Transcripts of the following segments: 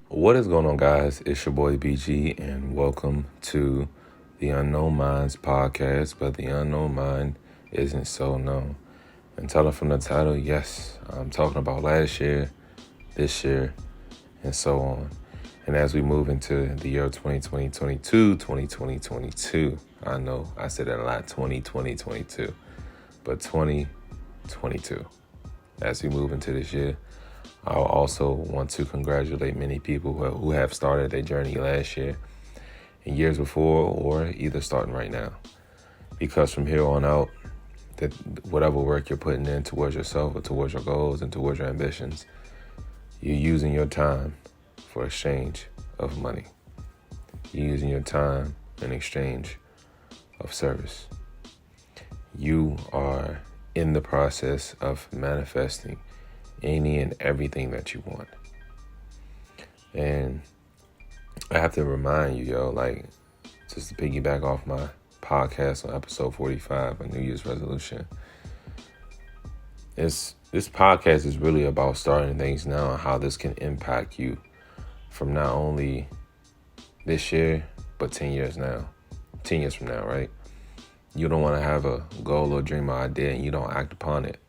What is going on, guys? It's your boy BG, and welcome to the Unknown Minds podcast. But the unknown mind isn't so known. And telling from the title, yes, I'm talking about last year, this year, and so on. And as we move into the year 2020, 2022, I know I said that a lot, 2022, but 2022. As we move into this year, I also want to congratulate many people who have started their journey last year and years before, or either starting right now. Because from here on out, that whatever work you're putting in towards yourself or towards your goals and towards your ambitions, you're using your time for exchange of money. You're using your time in exchange of service. You are in the process of manifesting any and everything that you want. And I have to remind you, just to piggyback off my podcast on episode 45, a New Year's resolution. This podcast is really about starting things now and how this can impact you from not only this year, but 10 years from now, right? You don't want to have a goal or dream or idea and you don't act upon it.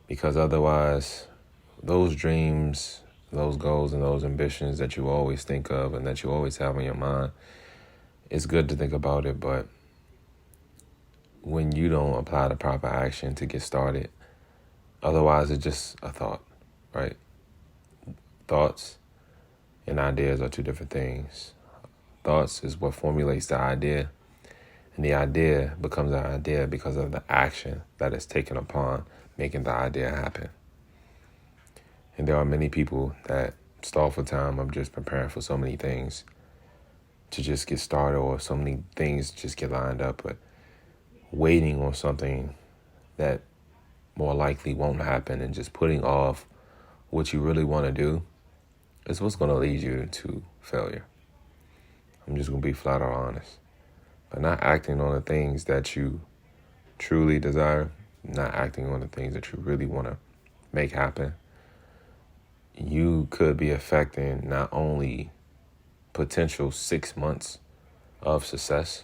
Because otherwise, those dreams, those goals, and those ambitions that you always think of and that you always have in your mind, it's good to think about it, but when you don't apply the proper action to get started, otherwise it's just a thought, right? Thoughts and ideas are two different things. Thoughts is what formulates the idea, and the idea becomes an idea because of the action that is taken upon making the idea happen. And there are many people that stall for time of just preparing for so many things to just get started, or so many things just get lined up, but waiting on something that more likely won't happen and just putting off what you really want to do is what's going to lead you to failure. I'm just going to be flat out honest. But not acting on the things that you truly desire, not acting on the things that you really want to make happen, you could be affecting not only potential 6 months of success,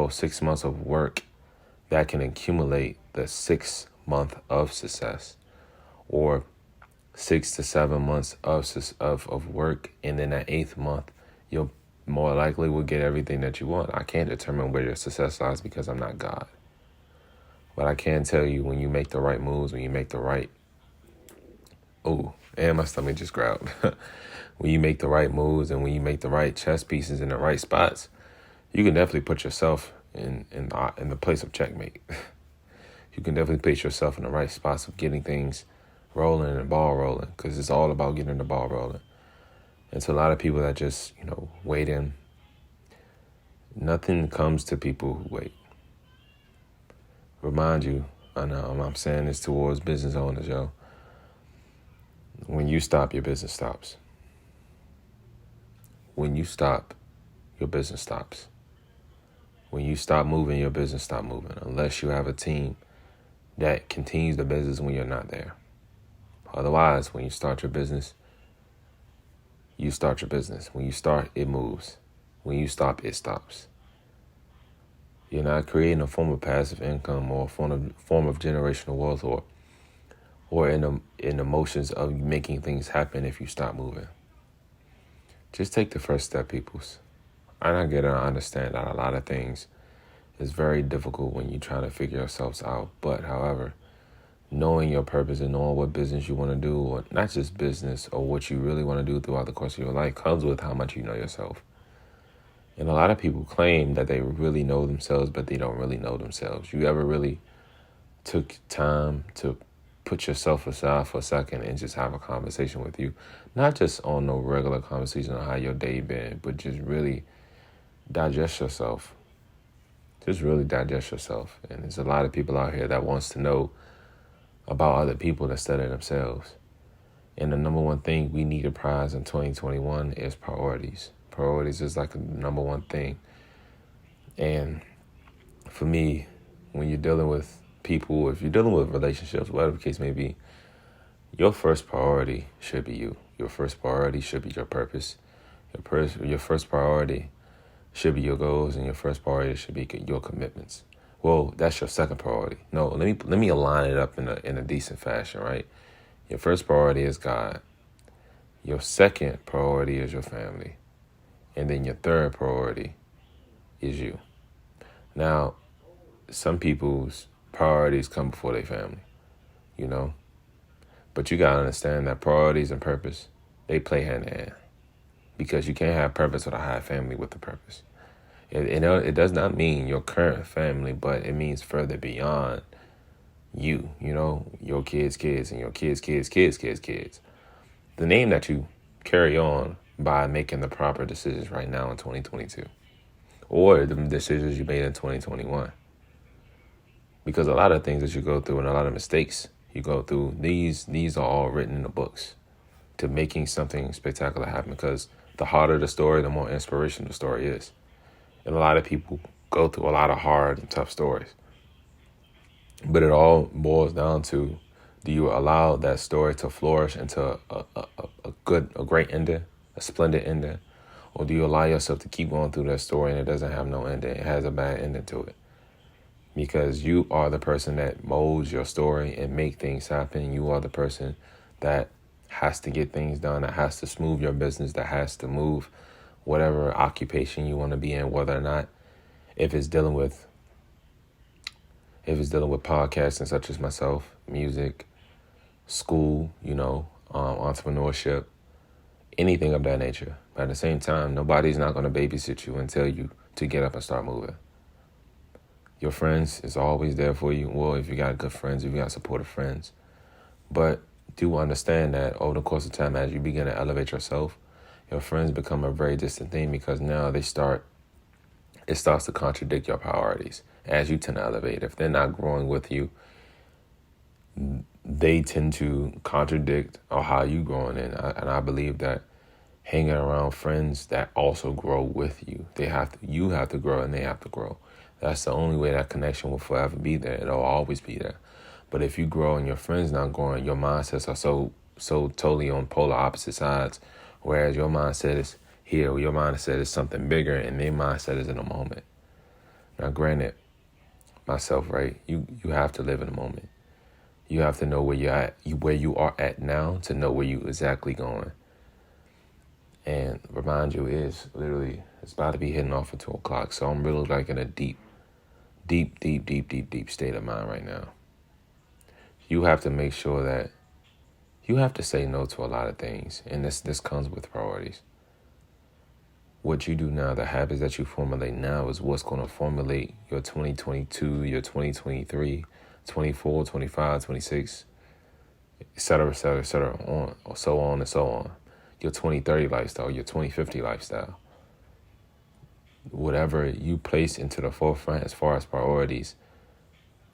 6 months of work that can accumulate the 6 month of success, or 6 to 7 months of work, and then that 8th month, you'll more likely will get everything that you want. I can't determine where your success lies because I'm not God. But I can tell you, when you make the right moves, when you make the right... Oh, and my stomach just growled. When you make the right moves and when you make the right chess pieces in the right spots, you can definitely put yourself in the place of checkmate. You can definitely place yourself in the right spots of getting things rolling and ball rolling, because it's all about getting the ball rolling. And to a lot of people that just, wait in, nothing comes to people who wait. Remind you, I know I'm saying this towards business owners, yo. When you stop, your business stops. When you stop, your business stops. When you stop moving, your business stop moving, unless you have a team that continues the business when you're not there. Otherwise, when you start your business, you start your business. When you start, it moves. When you stop, it stops. You're not creating a form of passive income or a form of generational wealth or in the motions of making things happen if you stop moving. Just take the first step, peoples. I understand that a lot of things is very difficult when you're trying to figure yourselves out. But, however, knowing your purpose and knowing what business you want to do, or not just business, or what you really want to do throughout the course of your life, comes with how much you know yourself. And a lot of people claim that they really know themselves, but they don't really know themselves. You ever really took time to put yourself aside for a second and just have a conversation with you? Not just on no regular conversation on how your day been, but just really digest yourself. Just really digest yourself. And there's a lot of people out here that wants to know about other people instead of themselves. And the number one thing we need to prize in 2021 is priorities. Priorities is like the number one thing. And for me, when you're dealing with people, if you're dealing with relationships, whatever the case may be, Your first priority should be you. Your first priority should be your purpose. Your first priority should be your goals, and your first priority should be your commitments. Well, that's your second priority. No, let me align it up in a decent fashion, right? Your first priority is God. Your second priority is your family. And then your third priority is you. Now, some people's priorities come before their family, you know? But you gotta understand that priorities and purpose, they play hand in hand. Because you can't have purpose without have family with a purpose. It does not mean your current family, but it means further beyond you, your kids' kids and your kids' kids' kids' kids' kids. The name that you carry on by making the proper decisions right now in 2022. Or the decisions you made in 2021. Because a lot of things that you go through and a lot of mistakes you go through, these are all written in the books to making something spectacular happen. Because the harder the story, the more inspirational the story is. And a lot of people go through a lot of hard and tough stories. But it all boils down to, do you allow that story to flourish into a great ending, a splendid ending? Or do you allow yourself to keep going through that story and it doesn't have no ending? It has a bad ending to it. Because you are the person that molds your story and make things happen. You are the person that has to get things done, that has to smooth your business, that has to move whatever occupation you want to be in, whether or not, if it's dealing with podcasting such as myself, music, school, entrepreneurship, anything of that nature. But at the same time, nobody's not going to babysit you and tell you to get up and start moving. Your friends is always there for you. Well, if you got good friends, if you got supportive friends. But do understand that over the course of time, as you begin to elevate yourself, your friends become a very distant thing, because now it starts to contradict your priorities as you tend to elevate. If they're not growing with you, they tend to contradict or how you growing. And I believe that hanging around friends that also grow with you, you have to grow and they have to grow. That's the only way that connection will forever be there. It'll always be there. But if you grow and your friends not growing, your mindsets are so totally on polar opposite sides. Whereas your mindset is here, your mindset is something bigger, and their mindset is in a moment. Now, granted, myself, right? You have to live in a moment. You have to know where you're at, where you are at now, to know where you exactly going. And remind you, it's about to be hitting off at 2:00. So I'm really like in a deep state of mind right now. You have to make sure that you have to say no to a lot of things. And this comes with priorities. What you do now, the habits that you formulate now, is what's going to formulate your 2022, your 2023, 24, 25, 26, et cetera, so on and so on. Your 2030 lifestyle, your 2050 lifestyle. Whatever you place into the forefront as far as priorities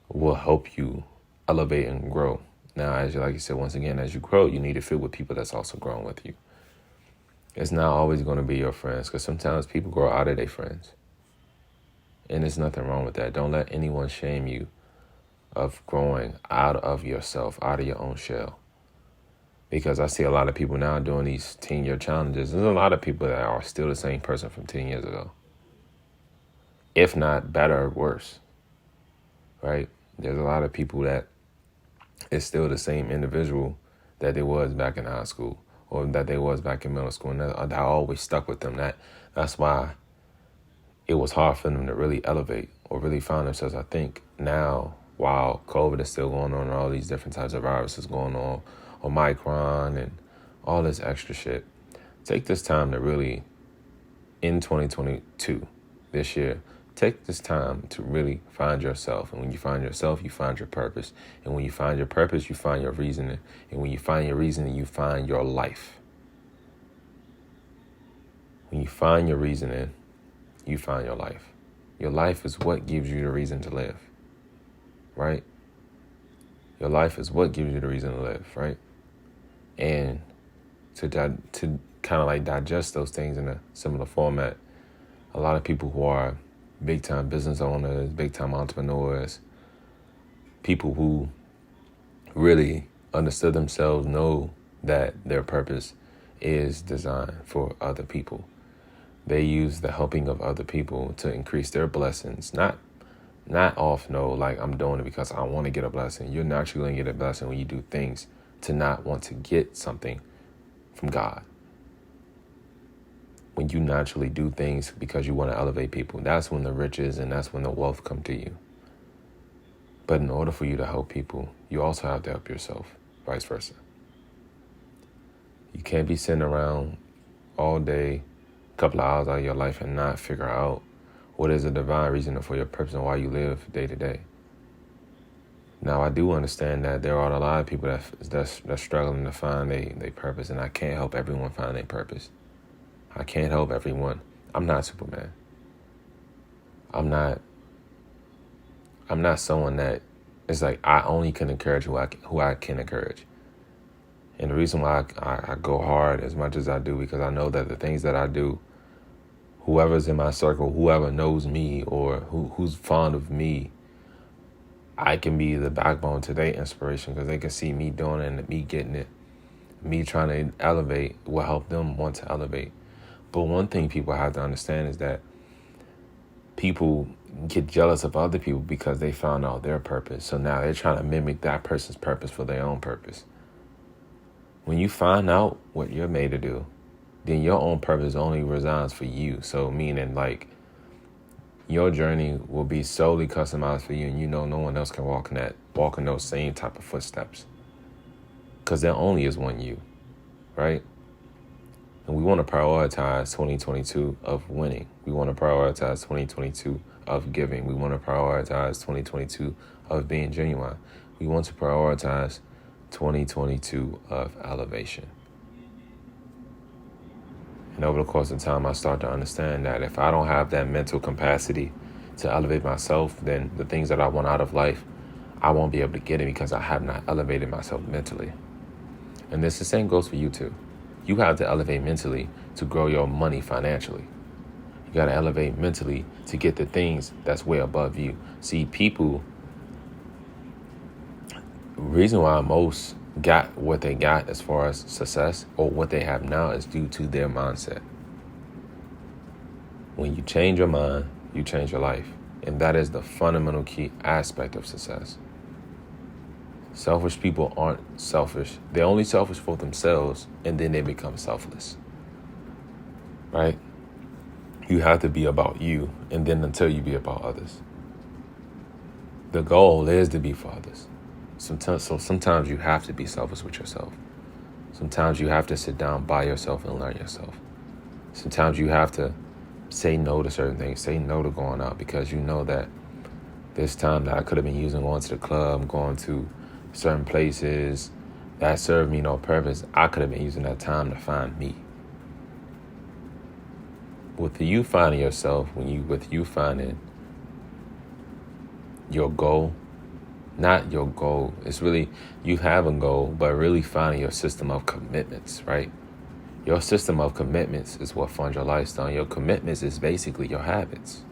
will help you elevate and grow. Now, like you said, once again, as you grow, you need to fit with people that's also growing with you. It's not always going to be your friends, because sometimes people grow out of their friends. And there's nothing wrong with that. Don't let anyone shame you of growing out of yourself, out of your own shell. Because I see a lot of people now doing these 10-year challenges. There's a lot of people that are still the same person from 10 years ago. If not better or worse, right? There's a lot of people that is still the same individual that they was back in high school or that they was back in middle school. And that always stuck with them. That's why it was hard for them to really elevate or really find themselves. I think now, while COVID is still going on and all these different types of viruses going on, Omicron and all this extra shit, take this time to really, in 2022, this year, take this time to really find yourself. And when you find yourself, you find your purpose. And when you find your purpose, you find your reasoning. And when you find your reasoning, you find your life. When you find your reasoning, you find your life. Your life is what gives you the reason to live, right? Your life is what gives you the reason to live, right? And to kind of like digest those things in a similar format, a lot of people who are big-time business owners, big-time entrepreneurs, people who really understood themselves know that their purpose is designed for other people. They use the helping of other people to increase their blessings, not off no, like I'm doing it because I want to get a blessing. You're naturally going to get a blessing when you do things to not want to get something from God. When you naturally do things because you want to elevate people, that's when the riches and that's when the wealth come to you. But in order for you to help people, you also have to help yourself, vice versa. You can't be sitting around all day, a couple of hours out of your life and not figure out what is a divine reason for your purpose and why you live day to day. Now, I do understand that there are a lot of people that's struggling to find their purpose, and I can't help everyone find their purpose. I can't help everyone. I'm not Superman. I'm not someone that is like, I only can encourage who I can encourage. And the reason why I go hard as much as I do, because I know that the things that I do, whoever's in my circle, whoever knows me or who's fond of me, I can be the backbone to their inspiration because they can see me doing it and me getting it. Me trying to elevate will help them want to elevate. But one thing people have to understand is that people get jealous of other people because they found out their purpose. So now they're trying to mimic that person's purpose for their own purpose. When you find out what you're made to do, then your own purpose only resides for you. So meaning like your journey will be solely customized for you, and you know no one else can walk in those same type of footsteps. Because there only is one you, right? And we want to prioritize 2022 of winning. We want to prioritize 2022 of giving. We want to prioritize 2022 of being genuine. We want to prioritize 2022 of elevation. And over the course of time, I start to understand that if I don't have that mental capacity to elevate myself, then the things that I want out of life, I won't be able to get it because I have not elevated myself mentally. And the same goes for you too. You have to elevate mentally to grow your money financially. You got to elevate mentally to get the things that's way above you. See, people, the reason why most got what they got as far as success or what they have now is due to their mindset. When you change your mind, you change your life. And that is the fundamental key aspect of success. Selfish people aren't selfish. They're only selfish for themselves, and then they become selfless. Right? You have to be about you, and then until you be about others. The goal is to be for others. Sometimes you have to be selfish with yourself. Sometimes you have to sit down by yourself and learn yourself. Sometimes you have to say no to certain things, say no to going out, because you know that this time that I could have been using going to the club, going to certain places that served me no purpose, I could have been using that time to find me. With you finding yourself, with you finding your goal, not your goal, it's really, you have a goal, but really finding your system of commitments, right? Your system of commitments is what funds your lifestyle. Your commitments is basically your habits.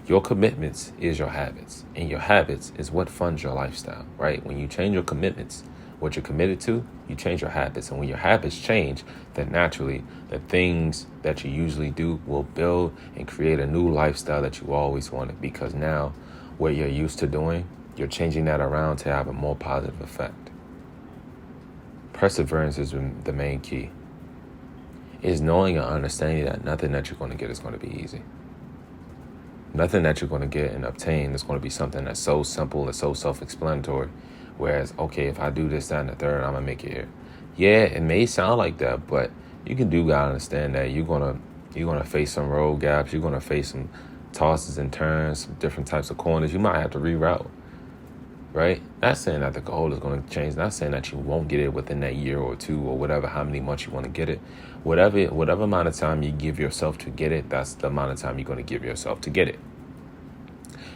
Your commitments is your habits, and your habits is what funds your lifestyle, right? When you change your commitments, what you're committed to, you change your habits. And when your habits change, then naturally the things that you usually do will build and create a new lifestyle that you always wanted, because now what you're used to doing, you're changing that around to have a more positive effect. Perseverance is the main key. Is knowing and understanding that nothing that you're going to get is going to be easy. Nothing that you're going to get and obtain is going to be something that's so simple and so self-explanatory. Whereas, okay, if I do this, that, and the third, I'm going to make it here. Yeah, it may sound like that, but you gotta understand that you're gonna face some road gaps. You're gonna face some tosses and turns, some different types of corners. You might have to reroute, right? Not saying that the goal is going to change. Not saying that you won't get it within that year or two or whatever, how many months you want to get it. Whatever amount of time you give yourself to get it, that's the amount of time you're going to give yourself to get it.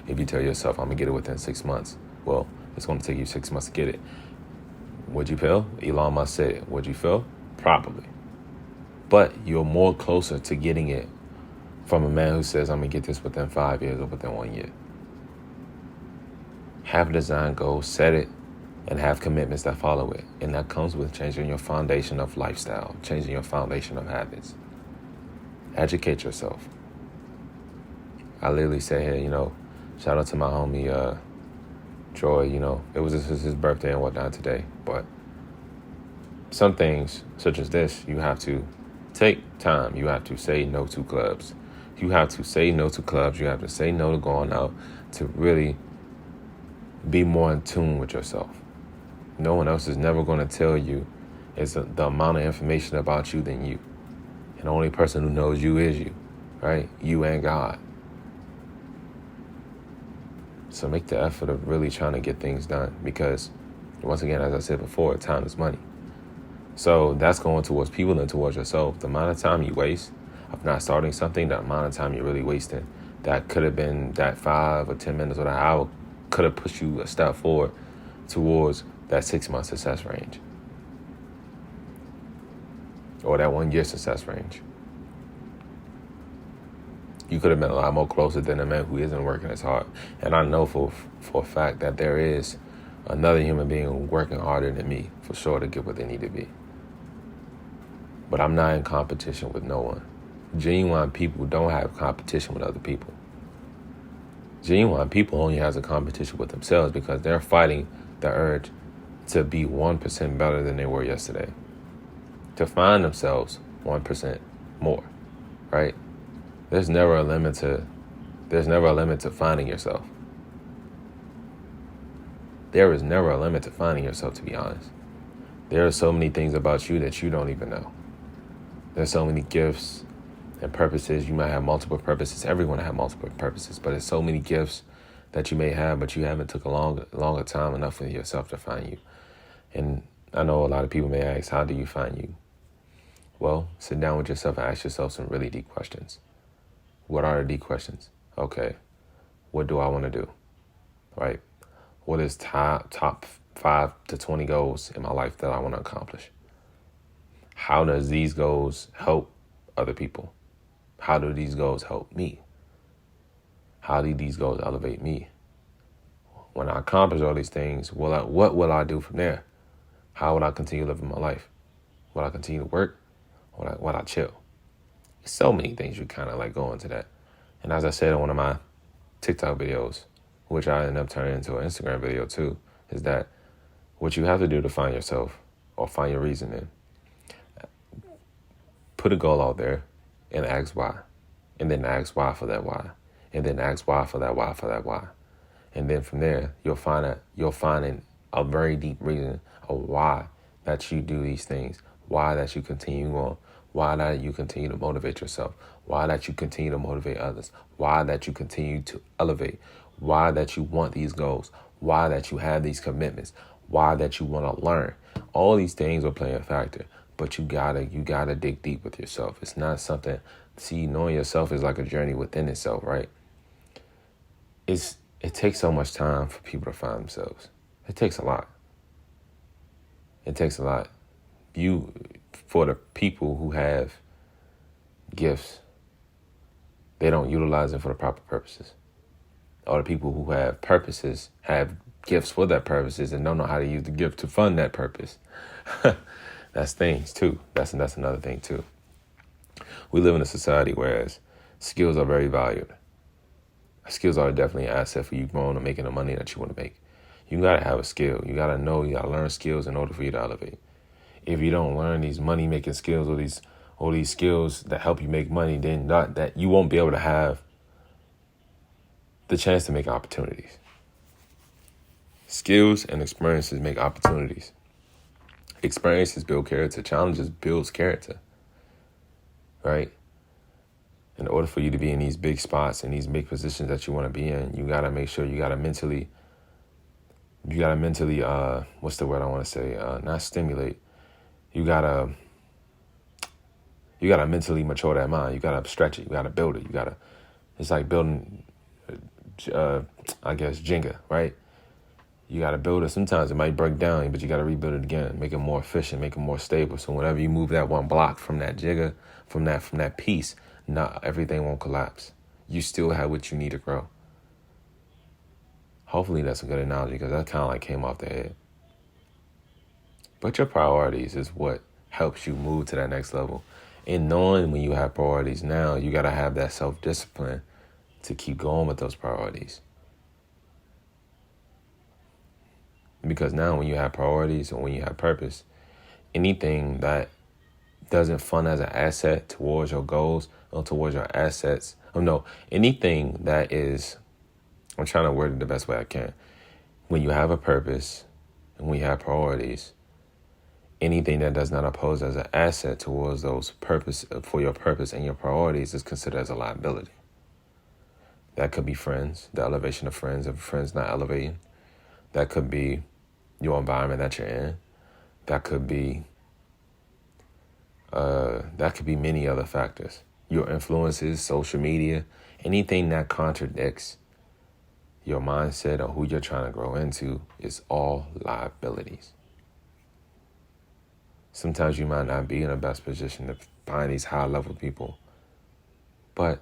If you tell yourself, I'm going to get it within 6 months, well, it's going to take you 6 months to get it. Would you feel? Elon Musk said it. Would you feel? Probably. But you're more closer to getting it from a man who says, I'm going to get this within 5 years or within 1 year. Have a design goal, set it, and have commitments that follow it. And that comes with changing your foundation of lifestyle, changing your foundation of habits. Educate yourself. I literally say here, shout out to my homie, Troy, it was his birthday and whatnot today. But some things, such as this, you have to take time. You have to say no to clubs. You have to say no to clubs. You have to say no to going out to really be more in tune with yourself. No one else is never going to tell you is the amount of information about you than you. And the only person who knows you is you, right? You and God. So make the effort of really trying to get things done because, once again, as I said before, time is money. So that's going towards people and towards yourself. The amount of time you waste of not starting something, the amount of time you're really wasting, that could have been that 5 or 10 minutes or that hour could have pushed you a step forward towards that 6-month success range or that 1-year success range. You could have been a lot more closer than a man who isn't working as hard. And I know for a fact that there is another human being working harder than me for sure to get what they need to be. But I'm not in competition with no one. Genuine people don't have competition with other people. Genuine people only has a competition with themselves because they're fighting the urge to be 1% better than they were yesterday. To find themselves 1% more, right? There's never a limit to finding yourself. There is never a limit to finding yourself, to be honest. There are so many things about you that you don't even know. There's so many gifts and purposes. You might have multiple purposes. Everyone has multiple purposes, but there's so many gifts that you may have, but you haven't took a longer time enough with yourself to find you. And I know a lot of people may ask, how do you find you? Well, sit down with yourself and ask yourself some really deep questions. What are the deep questions? Okay, what do I want to do? Right? What is top 5 to 20 goals in my life that I want to accomplish? How does these goals help other people? How do these goals help me? How do these goals elevate me? When I accomplish all these things, what will I do from there? How will I continue living my life? Will I continue to work? Or will I chill? So many things you kind of like go into that. And as I said in one of my TikTok videos, which I ended up turning into an Instagram video too, is that what you have to do to find yourself or find your reason in, put a goal out there and ask why. And then ask why for that why. And then ask why for that why for that why. And then from there, you'll find a very deep reason of why that you do these things, why that you continue on, why that you continue to motivate yourself, why that you continue to motivate others, why that you continue to elevate, why that you want these goals, why that you have these commitments, why that you want to learn. All these things will play a factor, but you gotta dig deep with yourself. It's not something, knowing yourself is like a journey within itself, right? It takes so much time for people to find themselves. It takes a lot. It takes a lot. For the people who have gifts, they don't utilize them for the proper purposes. Or the people who have purposes have gifts for that purposes and don't know how to use the gift to fund that purpose. That's things too. That's another thing too. We live in a society whereas skills are very valued. Skills are definitely an asset for you growing and making the money that you want to make. You gotta have a skill. You gotta learn skills in order for you to elevate. If you don't learn these money making skills or these skills that help you make money, then that you won't be able to have the chance to make opportunities. Skills and experiences make opportunities. Experiences build character. Challenges builds character. Right? In order for you to be in these big spots and these big positions that you want to be in, you gotta make sure you gotta mentally what's the word I want to say? Not stimulate. You gotta mentally mature that mind. You gotta stretch it. You gotta build it. It's like building, I guess, Jenga, right? You gotta build it. Sometimes it might break down, but you gotta rebuild it again, make it more efficient, make it more stable. So whenever you move that one block from that Jenga, from that piece, not everything won't collapse. You still have what you need to grow. Hopefully that's a good analogy because that kind of like came off the head. But your priorities is what helps you move to that next level. And knowing when you have priorities now, you got to have that self-discipline to keep going with those priorities. Because now when you have priorities or when you have purpose, anything that doesn't fund as an asset towards your goals or towards your assets, anything that is, I'm trying to word it the best way I can. When you have a purpose and when you have priorities, anything that does not oppose as an asset towards those purpose for your purpose and your priorities is considered as a liability. That could be friends, the elevation of friends, if friends not elevating. That could be your environment that you're in. That could be many other factors. Your influences, social media, anything that contradicts your mindset or who you're trying to grow into is all liabilities. Sometimes you might not be in the best position to find these high-level people. But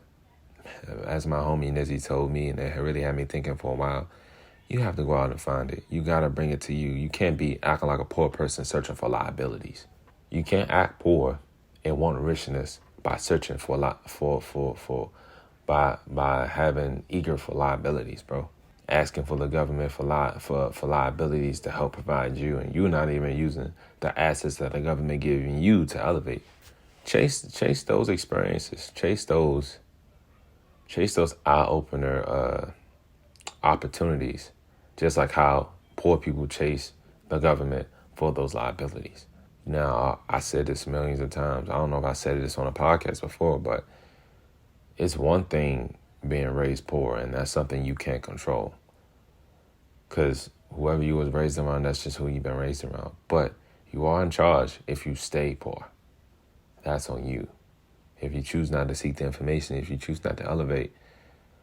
as my homie Nizzy told me, and it really had me thinking for a while, you have to go out and find it. You got to bring it to you. You can't be acting like a poor person searching for liabilities. You can't act poor and want richness by searching by having eager for liabilities, bro. Asking for the government for liabilities to help provide you, and you're not even using the assets that the government giving you to elevate. Chase those experiences. Chase those eye-opener opportunities, just like how poor people chase the government for those liabilities. Now, I said this millions of times. I don't know if I said this on a podcast before, but it's one thing being raised poor, and that's something you can't control. Because whoever you was raised around, that's just who you've been raised around. But you are in charge if you stay poor. That's on you. If you choose not to seek the information, if you choose not to elevate,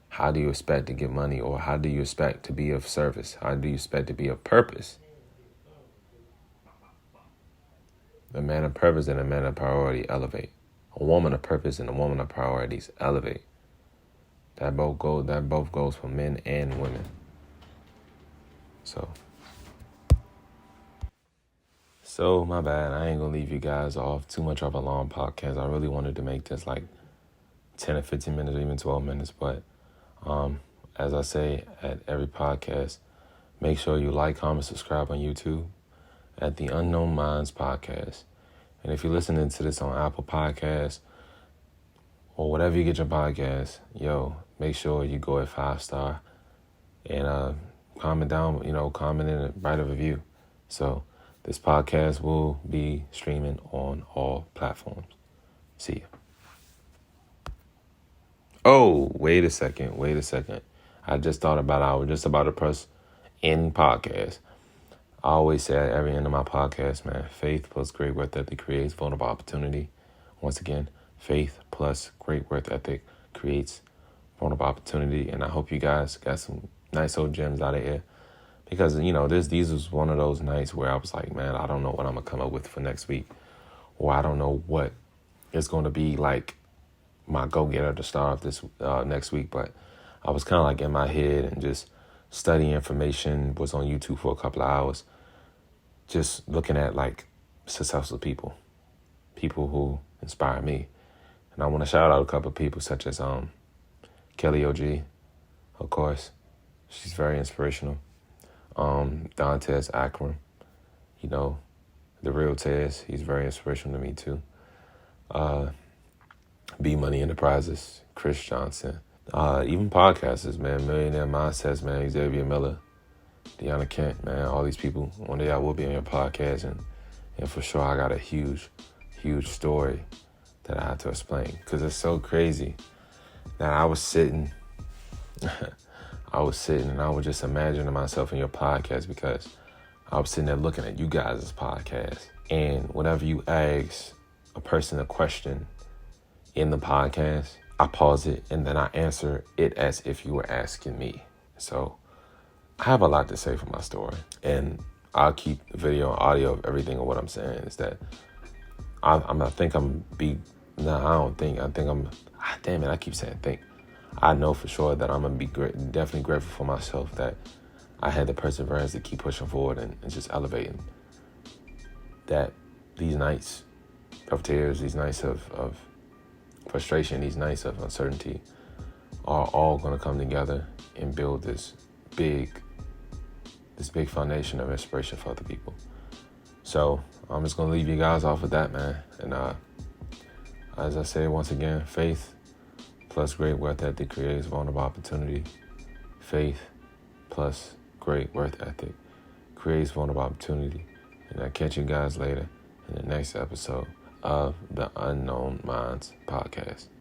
how do you expect to get money, or how do you expect to be of service? How do you expect to be of purpose? A man of purpose and a man of priority elevate. A woman of purpose and a woman of priorities elevate. That both goes for men and women. So my bad. I ain't gonna leave you guys off too much of a long podcast. I really wanted to make this like 10 or 15 minutes, or even 12 minutes. But as I say at every podcast, make sure you like, comment, subscribe on YouTube at the Unknown Minds Podcast. And if you're listening to this on Apple Podcasts or whatever you get your podcast, make sure you go at 5-star and comment down, comment in and write a review. So this podcast will be streaming on all platforms. See ya. Oh, wait a second. I just thought about I was just about to press end podcast. I always say at every end of my podcast, man, faith plus great work ethic creates vulnerable opportunity. Once again, faith plus great work ethic creates vulnerable opportunity. And I hope you guys got some nice old gems out of here. Because, these was one of those nights where I was like, man, I don't know what I'm going to come up with for next week. Or I don't know what is going to be like my go-getter to start off this next week. But I was kind of like in my head and just studying information, was on YouTube for a couple of hours, just looking at like successful people who inspire me. And I want to shout out a couple of people such as Kelly OG, of course. She's very inspirational. Dantes Akron, the real Tez, he's very inspirational to me too. B Money Enterprises, Chris Johnson, even podcasters, man, Millionaire Mindsets, man, Xavier Miller, Deanna Kent, man, all these people. One day I will be on your podcast, and for sure I got a huge story that I have to explain, because it's so crazy that I was sitting and I was just imagining myself in your podcast, because I was sitting there looking at you guys' podcast. And whenever you ask a person a question in the podcast, I pause it and then I answer it as if you were asking me. So I have a lot to say for my story. And I'll keep the video and audio of everything of what I'm saying. Is that I keep saying think. I know for sure that I'm going to be definitely grateful for myself that I had the perseverance to keep pushing forward and just elevating. that these nights of tears, these nights of frustration, these nights of uncertainty are all going to come together and build this big foundation of inspiration for other people. So I'm just going to leave you guys off with that, man. And as I say once again, faith plus great work ethic creates vulnerable opportunity. Faith plus great work ethic creates vulnerable opportunity. And I'll catch you guys later in the next episode of the Unknown Minds podcast.